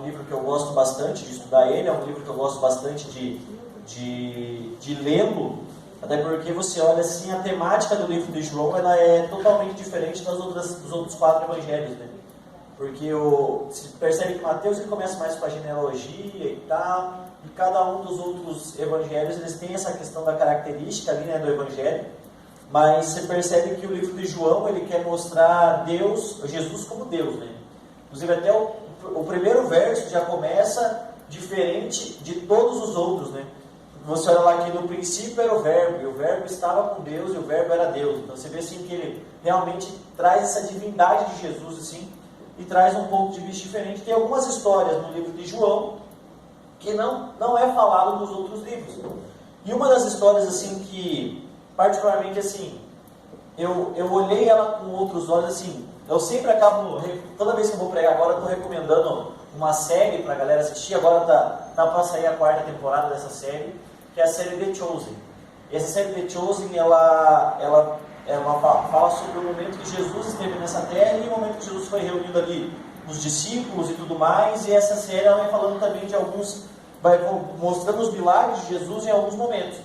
livro que eu gosto bastante de estudar ele, é um livro que eu gosto bastante de lê-lo, até porque você olha assim, a temática do livro de João, ela é totalmente diferente dos outros 4 evangelhos, né? Porque se percebe que Mateus ele começa mais com a genealogia e tal, e cada um dos outros evangelhos eles têm essa questão da característica ali, né, do evangelho, mas você percebe que o livro de João ele quer mostrar Jesus como Deus, né? Inclusive até o primeiro verso já começa diferente de todos os outros, né? Você olha lá que no princípio era o verbo, e o verbo estava com Deus, e o verbo era Deus. Então você vê assim que ele realmente traz essa divindade de Jesus assim, e traz um ponto de vista diferente. Tem algumas histórias no livro de João que não é falado nos outros livros. E uma das histórias assim que, particularmente assim, eu olhei ela com outros olhos assim, eu sempre acabo, toda vez que eu vou pregar agora, eu estou recomendando uma série para a galera assistir. Agora tá para sair a 4ª temporada dessa série, que é a série The Chosen. E essa série The Chosen, ela fala sobre o momento que Jesus esteve nessa terra e o momento que Jesus foi reunindo ali os discípulos e tudo mais. E essa série ela vai falando também de vai mostrando os milagres de Jesus em alguns momentos.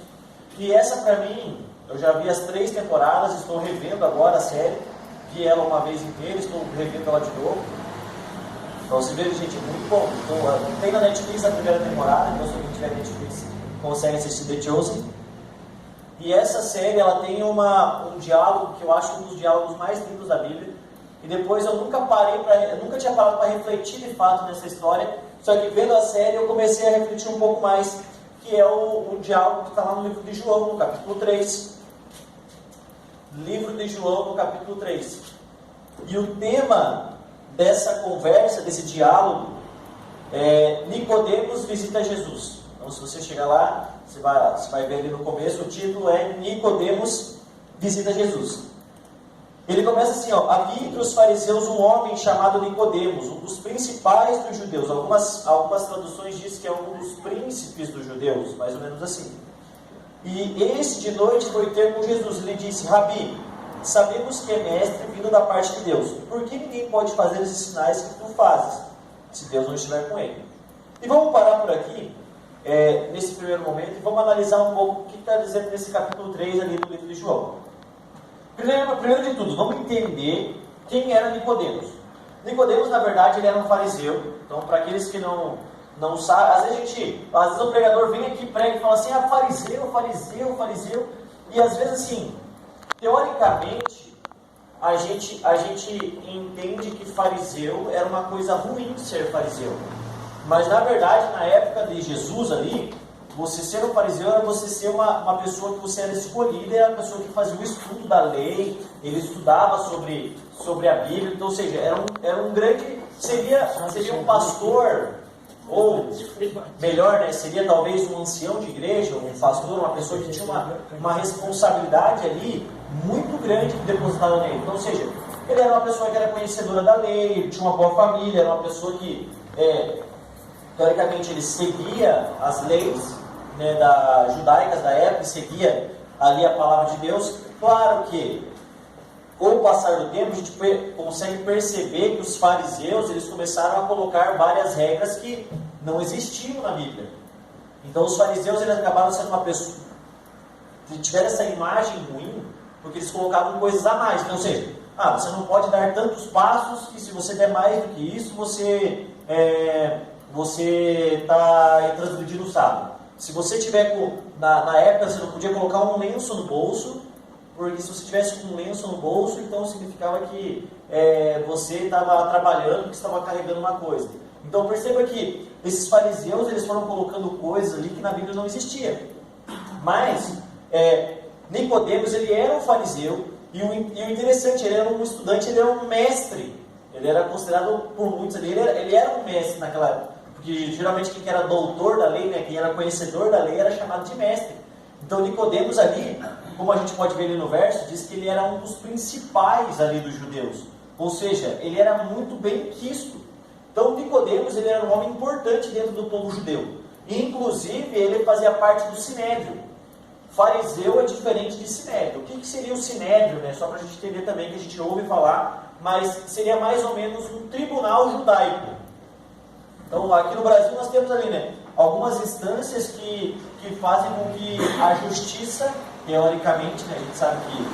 E essa para mim, eu já vi as 3 temporadas, estou revendo agora a série, vi ela uma vez inteira, estou revendo ela de novo. Então você vê, gente, é muito bom. Então, tem na Netflix a primeira temporada, então se alguém tiver Netflix consegue assistir The Chosen. E essa série ela tem um diálogo que eu acho um dos diálogos mais lindos da Bíblia. E depois eu nunca tinha parado para refletir de fato nessa história. Só que vendo a série eu comecei a refletir um pouco mais, que é o diálogo que está lá no livro de João, no capítulo 3. Livro de João, no capítulo 3. E o tema dessa conversa, desse diálogo, é Nicodemos visita Jesus. Então, se você chegar lá, você vai ver ali no começo, o título é Nicodemos visita Jesus. Ele começa assim, ó: havia entre os fariseus um homem chamado Nicodemos, um dos principais dos judeus. Algumas traduções dizem que é um dos príncipes dos judeus, mais ou menos assim. E este de noite foi ter com Jesus. Ele disse: Rabi, sabemos que é mestre vindo da parte de Deus. Por que ninguém pode fazer esses sinais que tu fazes, se Deus não estiver com ele? E vamos parar por aqui, nesse primeiro momento, e vamos analisar um pouco o que está dizendo nesse capítulo 3 ali do livro de João. Primeiro de tudo, vamos entender quem era Nicodemos. Nicodemos, na verdade, ele era um fariseu. Então, para aqueles que não sabem, às vezes o pregador vem aqui, prega e fala assim: fariseu. E às vezes assim, teoricamente, a gente entende que fariseu era uma coisa ruim de ser fariseu. Mas na verdade, na época de Jesus ali, você ser um fariseu era você ser uma pessoa que você era escolhida, era a pessoa que fazia o estudo da lei, ele estudava sobre a Bíblia. Então, ou seja, era um grande, seria um pastor, ou melhor, né, seria talvez um ancião de igreja, um pastor, uma pessoa que tinha uma responsabilidade ali muito grande depositada nele. Então, ou seja, ele era uma pessoa que era conhecedora da lei, ele tinha uma boa família, era uma pessoa que teoricamente ele seguia as leis, né, judaicas da época, seguia ali a palavra de Deus. Claro que com o passar do tempo a gente consegue perceber que os fariseus eles começaram a colocar várias regras que não existiam na Bíblia. Então os fariseus eles acabaram sendo uma pessoa que tiveram essa imagem ruim porque eles colocavam coisas a mais. Então, ou seja, você não pode dar tantos passos que se você der mais do que isso você está transgredindo o sábado. Se você tiver na época, você não podia colocar um lenço no bolso, porque se você tivesse com um lenço no bolso, então significava que você estava trabalhando, que estava carregando uma coisa. Então perceba que esses fariseus eles foram colocando coisas ali que na Bíblia não existia. Mas Nicodemos ele era um fariseu e o interessante, ele era um estudante, ele era um mestre. Ele era considerado por muitos ali, ele era um mestre naquela época. Porque geralmente quem era doutor da lei, né, quem era conhecedor da lei, era chamado de mestre. Então Nicodemos ali, como a gente pode ver ali no verso, diz que ele era um dos principais ali dos judeus. Ou seja, ele era muito bem quisto. Então Nicodemos ele era um homem importante dentro do povo judeu. E, inclusive ele fazia parte do Sinédrio. Fariseu é diferente de Sinédrio. O que seria o Sinédrio? Né? Só para a gente entender também, que a gente ouve falar, mas seria mais ou menos um tribunal judaico. Então, aqui no Brasil nós temos ali, né, algumas instâncias que fazem com que a justiça, teoricamente, né, a gente sabe que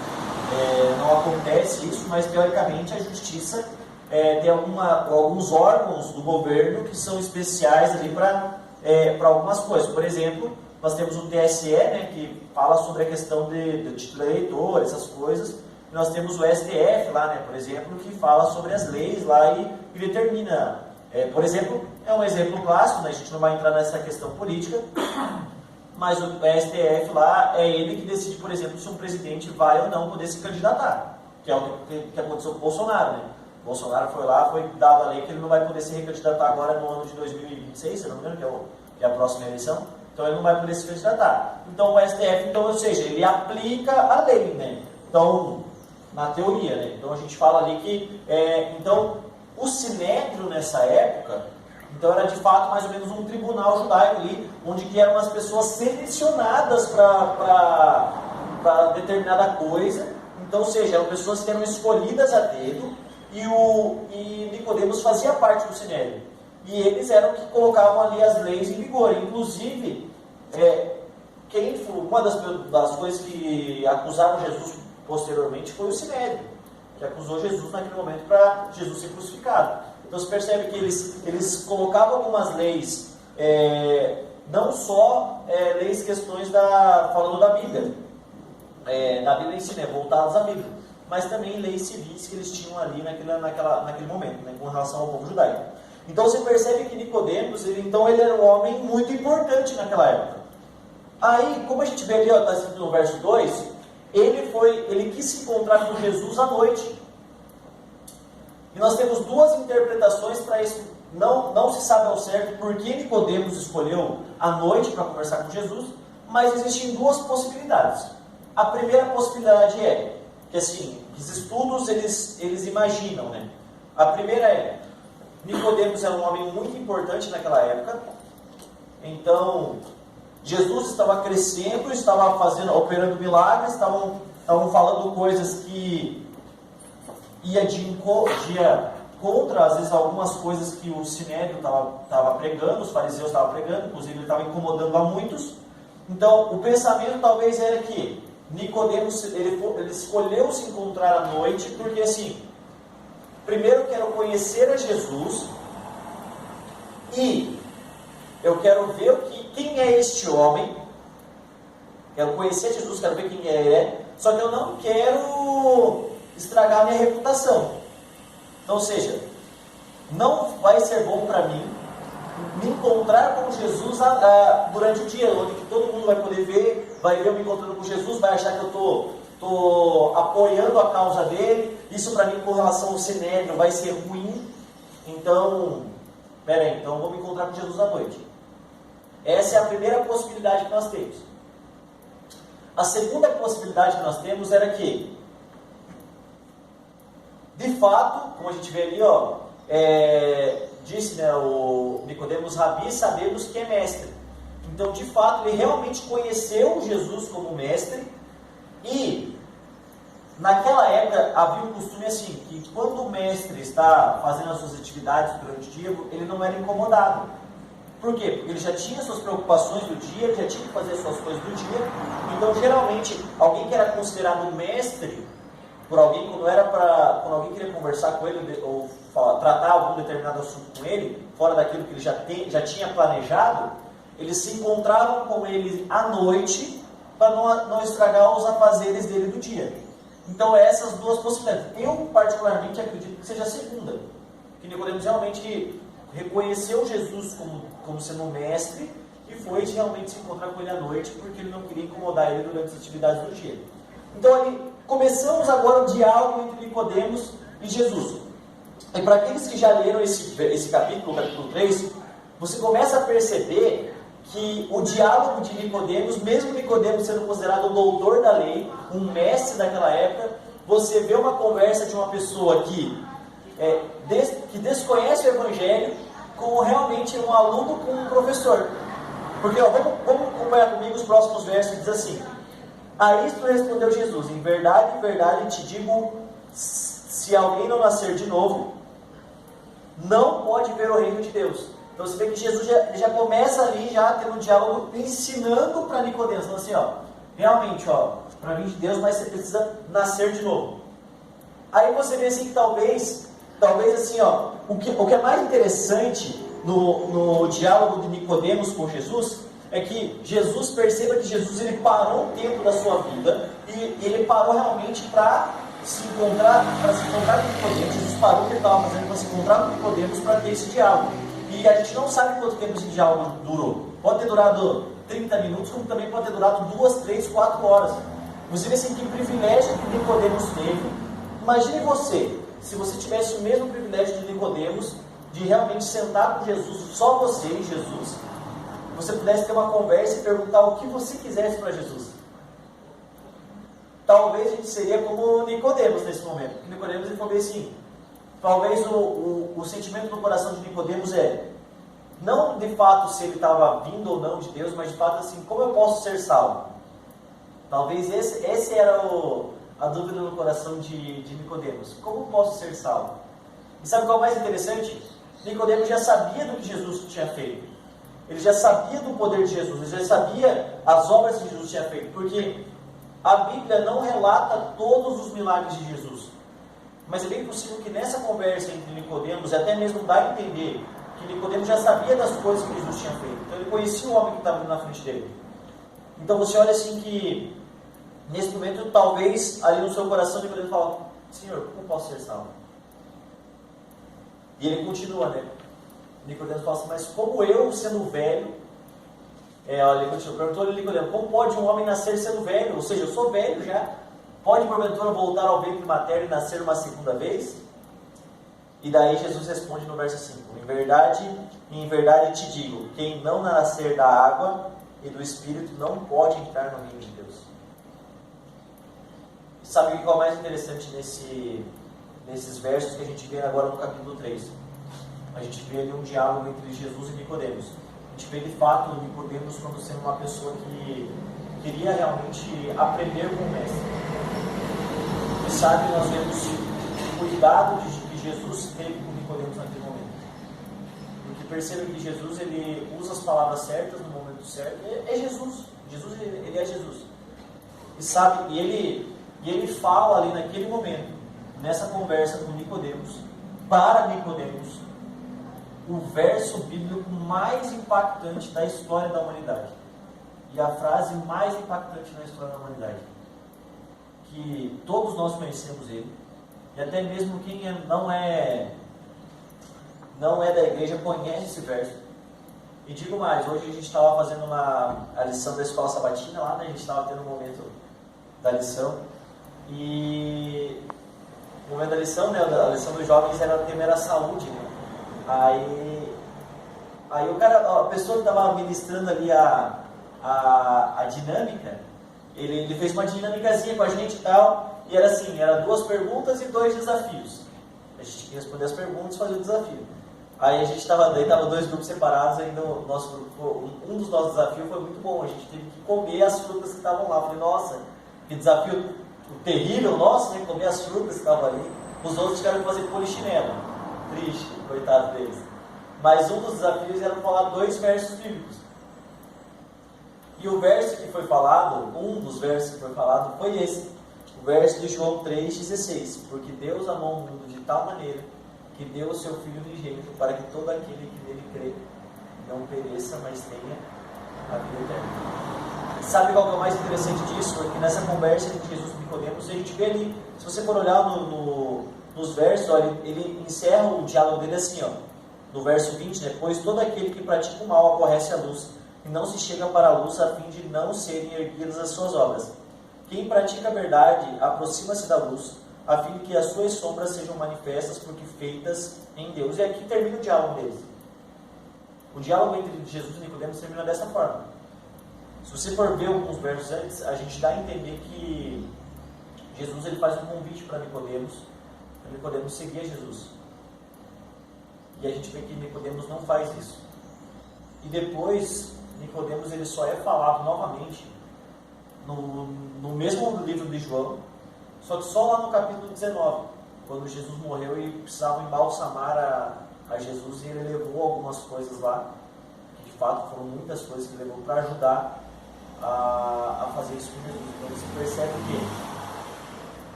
não acontece isso, mas teoricamente a justiça tem alguns órgãos do governo que são especiais ali para algumas coisas. Por exemplo, nós temos o TSE, né, que fala sobre a questão de título eleitor, essas coisas. Nós temos o STF lá, né, por exemplo, que fala sobre as leis lá e determina. Por exemplo, é um exemplo clássico, né, a gente não vai entrar nessa questão política, mas o STF lá é ele que decide, por exemplo, se um presidente vai ou não poder se candidatar, que é o que aconteceu com o Bolsonaro, né? O Bolsonaro foi lá, foi dado a lei que ele não vai poder se recandidatar agora no ano de 2026, se não me engano, que é a próxima eleição. Então ele não vai poder se candidatar. Então o STF, então, ou seja, ele aplica a lei, né? Então, na teoria, né? Então a gente fala ali que, então, o Sinédrio nessa época, então era de fato mais ou menos um tribunal judaico ali, onde que eram as pessoas selecionadas para determinada coisa. Então, ou seja, eram pessoas que eram escolhidas a dedo, e Nicodemos fazia parte do Sinédrio. E eles eram que colocavam ali as leis em vigor. Inclusive, uma das coisas que acusaram Jesus posteriormente foi o Sinédrio, que acusou Jesus naquele momento para Jesus ser crucificado. Então você percebe que eles colocavam algumas leis, não só leis, questões falando da Bíblia, da Bíblia em si, né, voltadas à Bíblia, mas também leis civis que eles tinham ali naquele momento, né, com relação ao povo judaico. Então você percebe que Nicodemos, ele era um homem muito importante naquela época. Aí, como a gente vê ali, está escrito no verso 2, ele quis se encontrar com Jesus à noite. E nós temos duas interpretações para isso. Não se sabe ao certo por que Nicodemos escolheu a noite para conversar com Jesus, mas existem duas possibilidades. A primeira possibilidade é que, assim, os estudos eles imaginam, né? A primeira é: Nicodemos era um homem muito importante naquela época. Então, Jesus estava crescendo, estava operando milagres, estavam falando coisas que ia contra, às vezes, algumas coisas que o Sinédrio estava pregando, os fariseus estavam pregando, inclusive ele estava incomodando a muitos. Então, o pensamento talvez era que Nicodemos, ele escolheu se encontrar à noite, porque assim, primeiro eu quero conhecer a Jesus, e eu quero ver quem é este homem, quero conhecer Jesus, quero ver quem ele é, só que eu não quero estragar a minha reputação. Então, ou seja, não vai ser bom para mim me encontrar com Jesus durante o dia, onde que todo mundo vai poder ver, vai ver eu me encontrando com Jesus, vai achar que eu estou apoiando a causa dele. Isso para mim, com relação ao Sinédrio, vai ser ruim. Então, então eu vou me encontrar com Jesus à noite. Essa é a primeira possibilidade que nós temos. A segunda possibilidade que nós temos era que, de fato, como a gente vê ali, disse, né, o Nicodemos: Rabi, sabemos que é mestre. Então, de fato, ele realmente conheceu Jesus como mestre. E naquela época havia um costume assim, que quando o mestre está fazendo as suas atividades durante o dia, ele não era incomodado. Por quê? Porque ele já tinha suas preocupações do dia, ele já tinha que fazer as suas coisas do dia. Então, geralmente, alguém que era considerado mestre por alguém, quando alguém queria conversar com ele ou tratar algum determinado assunto com ele, fora daquilo que ele já tinha planejado, eles se encontravam com ele à noite para não estragar os afazeres dele do dia. Então, essas duas possibilidades. Eu, particularmente, acredito que seja a segunda. Que Nicodemos realmente reconheceu Jesus como sendo um mestre e foi realmente se encontrar com ele à noite, porque ele não queria incomodar ele durante as atividades do dia. Então, começamos agora o diálogo entre Nicodemos e Jesus. E para aqueles que já leram esse capítulo, o capítulo 3, você começa a perceber que o diálogo de Nicodemos, mesmo Nicodemos sendo considerado o doutor da lei, um mestre daquela época, você vê uma conversa de uma pessoa que desconhece o Evangelho com realmente um aluno com um professor. Porque, vamos acompanhar comigo os próximos versos, que diz assim: a isto respondeu Jesus: em verdade, te digo, se alguém não nascer de novo, não pode ver o reino de Deus. Então você vê que Jesus já começa ali, já tendo um diálogo, ensinando para Nicodemos, falando assim, ó, realmente, ó, para vir de Deus, mas você precisa nascer de novo. Aí você vê assim que talvez assim, ó, o que é mais interessante no diálogo de Nicodemos com Jesus, é que Jesus perceba que Jesus ele parou um tempo da sua vida, e ele parou realmente para se encontrar com Nicodemos. Jesus parou o que ele estava fazendo para se encontrar com Nicodemos, para ter esse diálogo. E a gente não sabe quanto tempo esse diálogo durou. Pode ter durado 30 minutos, como também pode ter durado 2, 3, 4 horas. Você vê assim, que privilégio que Nicodemos teve. Imagine você, se você tivesse o mesmo privilégio de Nicodemos, de realmente sentar com Jesus, só você e Jesus, você pudesse ter uma conversa e perguntar o que você quisesse para Jesus. Talvez a gente seria como Nicodemos nesse momento. Porque Nicodemos ele falou assim, talvez o sentimento do coração de Nicodemos não de fato se ele estava vindo ou não de Deus, mas de fato assim, como eu posso ser salvo? Talvez esse era a dúvida no coração de Nicodemos. Como eu posso ser salvo? E sabe qual é o mais interessante? Nicodemos já sabia do que Jesus tinha feito. Ele já sabia do poder de Jesus, ele já sabia as obras que Jesus tinha feito, porque a Bíblia não relata todos os milagres de Jesus. Mas é bem possível que nessa conversa entre Nicodemos, até mesmo dá a entender que Nicodemos já sabia das coisas que Jesus tinha feito. Então ele conhecia o homem que estava na frente dele. Então você olha assim que, nesse momento, talvez ali no seu coração Nicodemos fala, Senhor, como posso ser salvo? E ele continua, né? Nicodemos fala assim, mas como eu, sendo velho, ele continua, perguntou a Nicodemos, como pode um homem nascer sendo velho? Ou seja, eu sou velho já. Pode porventura voltar ao ventre materno e nascer uma segunda vez? E daí Jesus responde no verso 5, em verdade te digo, quem não nascer da água e do Espírito não pode entrar no reino de Deus. E sabe o que é o mais interessante nesses versos que a gente vê agora no capítulo 3? A gente vê ali um diálogo entre Jesus e Nicodemos. A gente vê de fato Nicodemos como sendo uma pessoa que queria realmente aprender com o Mestre. E sabe, nós vemos o cuidado que Jesus teve com Nicodemos naquele momento. Porque perceba que Jesus ele usa as palavras certas no momento certo. É Jesus. Jesus ele é Jesus. E sabe, e ele fala ali naquele momento, nessa conversa com Nicodemos, para Nicodemos, o verso bíblico mais impactante da história da humanidade. E a frase mais impactante na história da humanidade. Que todos nós conhecemos ele. E até mesmo quem não é da igreja conhece esse verso. E digo mais, hoje a gente estava fazendo a lição da escola sabatina lá, né? A gente estava tendo um momento da lição. E o momento da lição, né? A lição dos jovens o tema era saúde, né? Aí a pessoa que estava ministrando ali a dinâmica, ele fez uma dinâmicazinha com a gente e tal, e era assim, era 2 perguntas e 2 desafios. A gente tinha que responder as perguntas e fazer o desafio. Aí a gente estava 2 grupos separados, ainda um dos nossos desafios foi muito bom, a gente teve que comer as frutas que estavam lá. Eu falei, nossa, que desafio terrível nosso, né? Comer as frutas que estavam ali. Os outros tiveram que fazer polichinelo. Triste, coitado deles. Mas um dos desafios era falar 2 versos bíblicos. E o verso que foi falado, um dos versos que foi falado foi esse. O verso de João 3,16. Porque Deus amou o mundo de tal maneira que deu o seu Filho unigênito para que todo aquele que nele crê não pereça, mas tenha a vida eterna. Sabe qual que é o mais interessante disso? É que nessa conversa entre Jesus e Nicodemos, a gente vê ali, se você for olhar nos versos, olha, ele encerra o diálogo dele assim, ó, no verso 20, né? Pois todo aquele que pratica o mal aborrece a luz, e não se chega para a luz a fim de não serem erguidas as suas obras. Quem pratica a verdade aproxima-se da luz, a fim de que as suas sombras sejam manifestas, porque feitas em Deus. E aqui termina o diálogo deles. O diálogo entre Jesus e Nicodemos termina dessa forma. Se você for ver alguns versos antes, a gente dá a entender que Jesus ele faz um convite para Nicodemos seguir a Jesus. E a gente vê que Nicodemos não faz isso. E depois, Nicodemos ele só é falado novamente no mesmo livro de João, só que só lá no capítulo 19, quando Jesus morreu e precisavam embalsamar a Jesus, e ele levou algumas coisas lá, que de fato foram muitas coisas que ele levou para ajudar a fazer isso com Jesus. Então você percebe que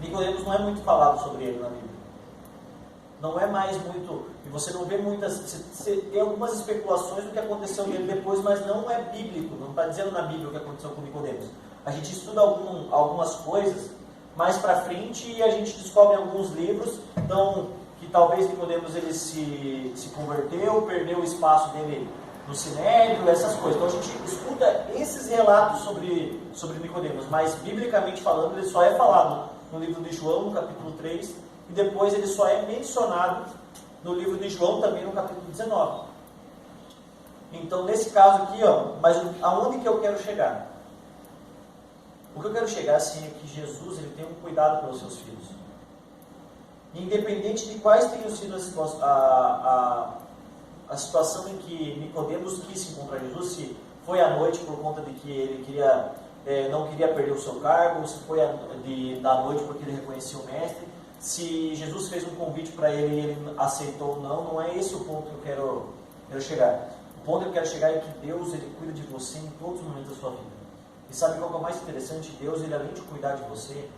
Nicodemos não é muito falado sobre ele na Bíblia. Não é mais muito, e você não vê muitas, você tem algumas especulações do que aconteceu nele depois, mas não é bíblico, não está dizendo na Bíblia o que aconteceu com Nicodemos. A gente estuda algumas coisas mais para frente e a gente descobre alguns livros, então, que talvez Nicodemos ele se converteu, perdeu o espaço dele no Sinédrio, essas coisas. Então a gente estuda esses relatos sobre Nicodemos, mas biblicamente falando, ele só é falado no livro de João, no capítulo 3, e depois ele só é mencionado no livro de João, também no capítulo 19. Então, nesse caso aqui, mas aonde que eu quero chegar? O que eu quero chegar, assim, é que Jesus ele tem um cuidado pelos seus filhos. Independente de quais tenham sido a situação em que Nicodemos quis se encontrar Jesus, se foi à noite por conta de que ele não queria perder o seu cargo, se foi da noite porque ele reconhecia o mestre, se Jesus fez um convite para ele e ele aceitou ou não, não é esse o ponto que eu quero chegar. O ponto que eu quero chegar é que Deus ele cuida de você em todos os momentos da sua vida. E sabe qual que é o mais interessante? Deus, ele além de cuidar de você,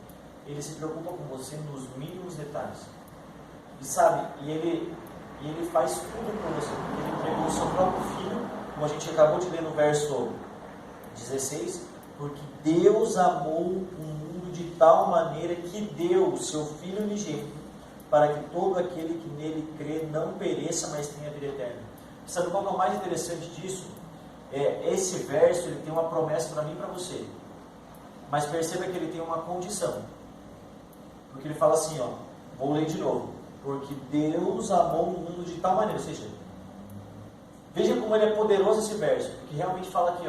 ele se preocupa com você nos mínimos detalhes. E sabe, ele faz tudo por você. Ele entregou o seu próprio filho, como a gente acabou de ler no verso 16, porque Deus amou o mundo de tal maneira que deu o seu Filho unigênito, para que todo aquele que nele crê não pereça, mas tenha vida eterna. Sabe qual é o mais interessante disso? Esse verso ele tem uma promessa para mim e para você. Mas perceba que ele tem uma condição. Porque ele fala assim, vou ler de novo. Porque Deus amou o mundo de tal maneira, ou seja, veja como ele é poderoso esse verso, porque realmente fala aqui,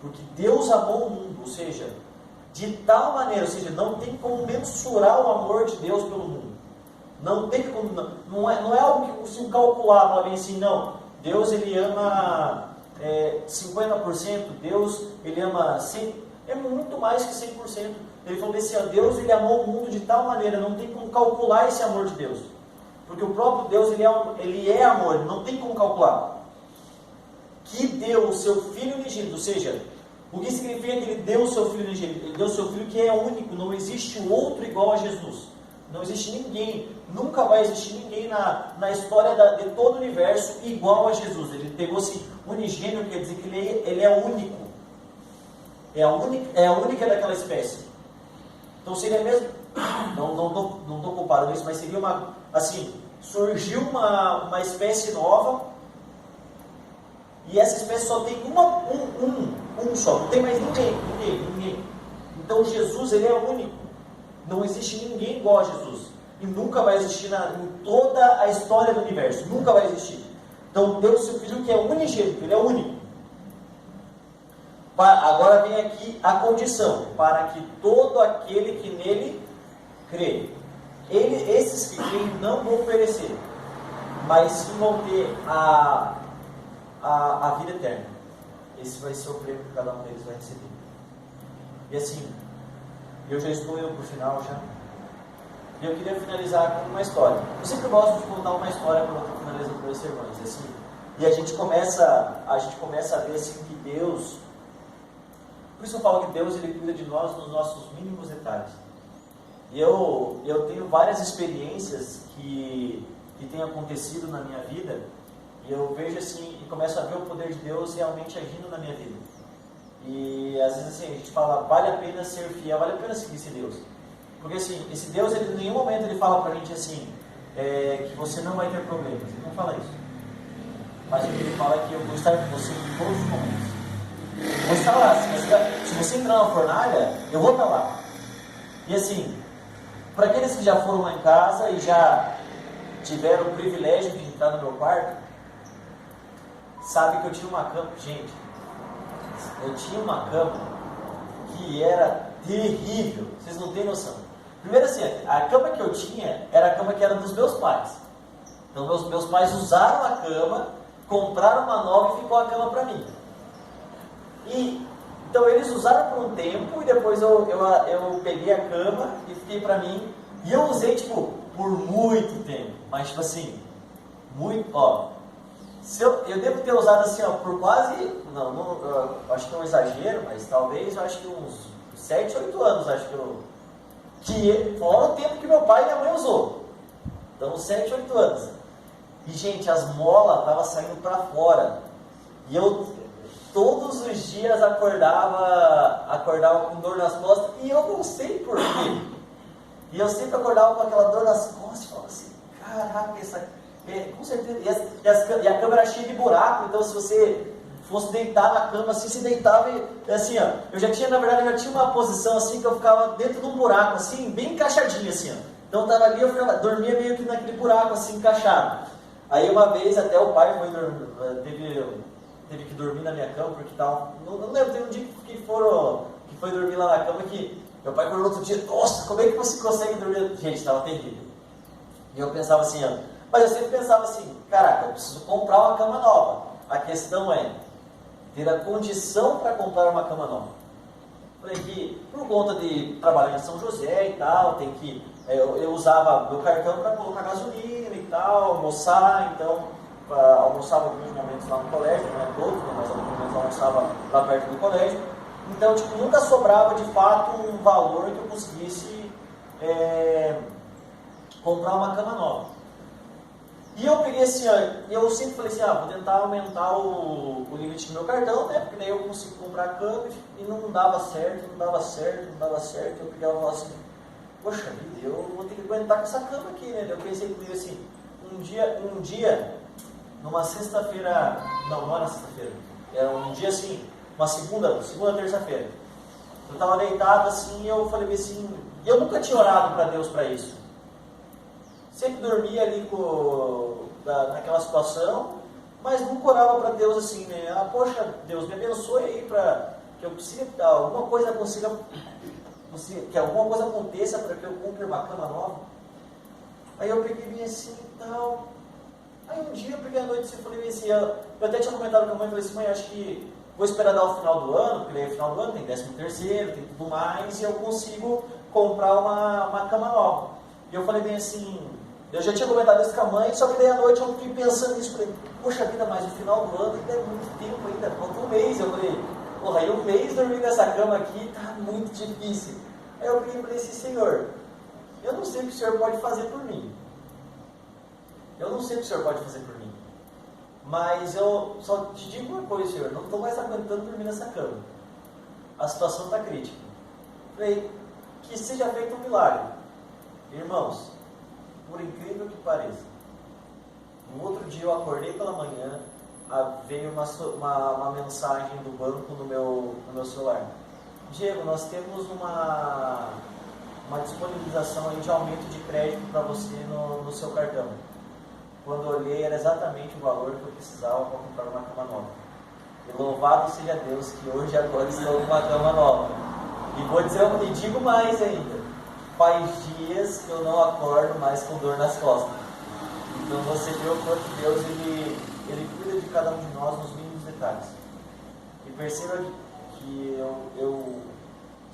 porque Deus amou o mundo, ou seja, de tal maneira, ou seja, não tem como mensurar o amor de Deus pelo mundo. Não tem como, não é algo que consigo calcular, falar bem assim, não. Deus ele ama 50%, Deus ele ama 100%, é muito mais que 100%. Ele falou assim, Deus ele amou o mundo de tal maneira, não tem como calcular esse amor de Deus. Porque o próprio Deus ele é amor, não tem como calcular. Que deu o seu Filho unigênito, ou seja, o que significa que ele deu o seu Filho unigênito? Ele deu o seu Filho que é único, não existe outro igual a Jesus. Não existe ninguém, nunca vai existir ninguém na história de todo o universo igual a Jesus. Ele pegou-se unigênito, quer dizer que ele é único. É a única daquela espécie. Então seria mesmo, não estou comparando isso, mas seria surgiu uma espécie nova, e essa espécie só tem um só, não tem mais ninguém. Então Jesus ele é único, não existe ninguém igual a Jesus, e nunca vai existir em toda a história do universo, nunca vai existir. Então Deus, seu Filho que é unigênito, ele é único. Agora vem aqui a condição, para que todo aquele que nele crê. Esses que creem não vão perecer, mas sim vão ter a vida eterna. Esse vai ser o prêmio que cada um deles vai receber. E assim, eu já estou indo para o final já. E eu queria finalizar com uma história. Eu sempre gosto de contar uma história quando eu estou finalizando meus sermões. Assim, e a gente começa a ver assim, que Deus... Por isso eu falo que Deus ele cuida de nós nos nossos mínimos detalhes. E eu tenho várias experiências que têm acontecido na minha vida, e eu vejo assim, e começo a ver o poder de Deus realmente agindo na minha vida. E às vezes assim, a gente fala, vale a pena ser fiel, vale a pena seguir esse Deus. Porque assim, esse Deus, ele, em nenhum momento ele fala pra gente assim, que você não vai ter problemas. Ele não fala isso. Mas o que ele fala é que eu vou estar com você em todos os momentos. Eu vou estar lá. Se você entrar na fornalha, eu vou estar lá. E assim, para aqueles que já foram lá em casa e já tiveram o privilégio de entrar no meu quarto, sabe que eu tinha uma cama. Gente, eu tinha uma cama que era terrível. Vocês não têm noção. Primeiro assim, a cama que eu tinha era a cama que era dos meus pais. Então meus pais usaram a cama, compraram uma nova e ficou a cama para mim. Então eles usaram por um tempo e depois eu peguei a cama e fiquei para mim. E eu usei por muito tempo. Mas assim, muito, Eu devo ter usado assim, ó, por quase, acho que é um exagero, mas talvez, eu acho que uns 7, 8 anos, acho que fora o tempo que meu pai e minha mãe usou. Então, 7, 8 anos. E, gente, as molas estavam saindo para fora. E eu, todos os dias, acordava com dor nas costas, e eu não sei por quê. E eu sempre acordava com aquela dor nas costas, e falava assim, caraca, com certeza, e a cama era cheia de buraco, então se você fosse deitar na cama assim, você deitava e assim, ó, na verdade, eu já tinha uma posição assim, que eu ficava dentro de um buraco assim, bem encaixadinho assim, ó. Então eu tava ali, dormia meio que naquele buraco assim, encaixado. Aí uma vez até o pai teve que dormir na minha cama, porque tava, não lembro, teve um dia que foi dormir lá na cama, que meu pai acordou outro dia, nossa, como é que você consegue dormir? Gente, estava terrível. E eu pensava assim, ó, mas eu sempre pensava assim, caraca, eu preciso comprar uma cama nova. A questão é ter a condição para comprar uma cama nova. Falei que, por conta de trabalhar em São José e tal, eu usava meu cartão para colocar gasolina e tal, almoçar, então almoçava alguns momentos lá no colégio, não é todos, mas alguns momentos almoçava lá perto do colégio. Então, nunca sobrava de fato um valor que eu conseguisse comprar uma cama nova. E eu peguei assim, eu sempre falei assim, vou tentar aumentar o limite do meu cartão, né? Porque daí eu consigo comprar a cama e não dava certo. Eu pegava e falava assim, poxa vida, eu vou ter que aguentar com essa cama aqui, né? Eu pensei comigo assim, um dia, numa sexta-feira, não era sexta-feira, era um dia assim, uma segunda, terça-feira. Eu estava deitado assim e eu falei assim, eu nunca tinha orado para Deus para isso. Sempre dormia ali naquela situação, mas nunca orava para Deus assim, né? Poxa, Deus, me abençoe aí para que eu consiga, que alguma coisa aconteça para que eu compre uma cama nova. Aí eu peguei bem assim e tal. Aí um dia eu peguei à noite assim, falei assim, eu até tinha comentado com a mãe, falei assim, mãe, acho que vou esperar dar o final do ano, porque aí no final do ano tem 13º, tem tudo mais, e eu consigo comprar uma cama nova. E eu falei bem assim, eu já tinha comentado isso com a mãe, só que daí à noite eu fiquei pensando nisso, falei, poxa vida, mas o final do ano ainda é muito tempo ainda, falta um mês. Eu falei, porra, aí um mês dormindo nessa cama aqui tá muito difícil. Aí eu falei assim, Senhor, eu não sei o que o Senhor pode fazer por mim. Mas eu só te digo uma coisa, Senhor, não estou mais aguentando dormir nessa cama. A situação está crítica. Falei, que seja feito um milagre. Irmãos, por incrível que pareça, no outro dia eu acordei pela manhã, veio uma mensagem do banco no meu celular. Diego, nós temos uma disponibilização aí de aumento de crédito para você no seu cartão. Quando eu olhei, era exatamente o valor que eu precisava para comprar uma cama nova. E louvado seja Deus que hoje agora estou com uma cama nova. E digo mais ainda, faz dias que eu não acordo mais com dor nas costas. Então você vê o quanto Deus ele cuida de cada um de nós nos mínimos detalhes. E perceba que eu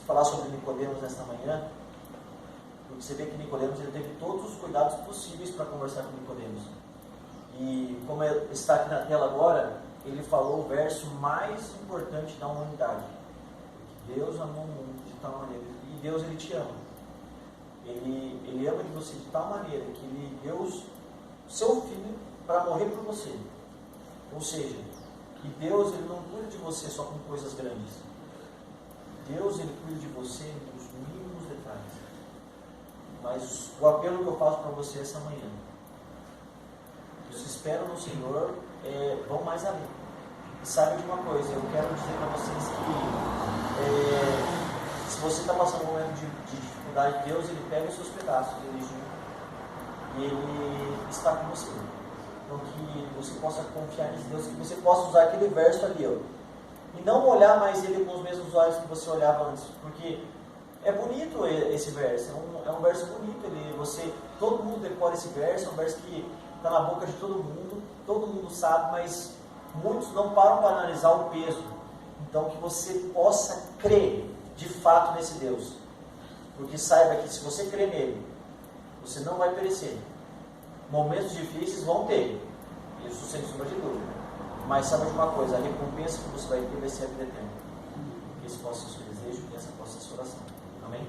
falar sobre Nicodemos nesta manhã, porque você vê que Nicodemos ele teve todos os cuidados possíveis para conversar com Nicodemos. E como está aqui na tela agora, ele falou o verso mais importante da humanidade. Deus amou o mundo de tal maneira, e Deus ele te ama. Ele ama de você de tal maneira que ele deu o seu filho para morrer por você. Ou seja, que Deus ele não cuida de você só com coisas grandes. Deus ele cuida de você nos mínimos detalhes. Mas o apelo que eu faço para você essa manhã, os que esperam no Senhor vão mais além. E sabe de uma coisa, eu quero dizer para vocês que se você está passando um momento de dificuldade, Deus ele pega os seus pedaços, e Ele está com você. Então que você possa confiar em Deus, que você possa usar aquele verso ali, e não olhar mais ele com os mesmos olhos que você olhava antes, porque é bonito esse verso, é um verso bonito, todo mundo decora esse verso, é um verso que está na boca de todo mundo sabe, mas muitos não param para analisar o peso. Então que você possa crer de fato nesse Deus, porque saiba que se você crer nele, você não vai perecer. Momentos difíceis vão ter, Isso sem sombra de dúvida. Mas sabe de uma coisa, a recompensa que você vai ter vai ser a vida eterna. Que esse possa ser o seu desejo, que essa possa ser a sua oração. Amém?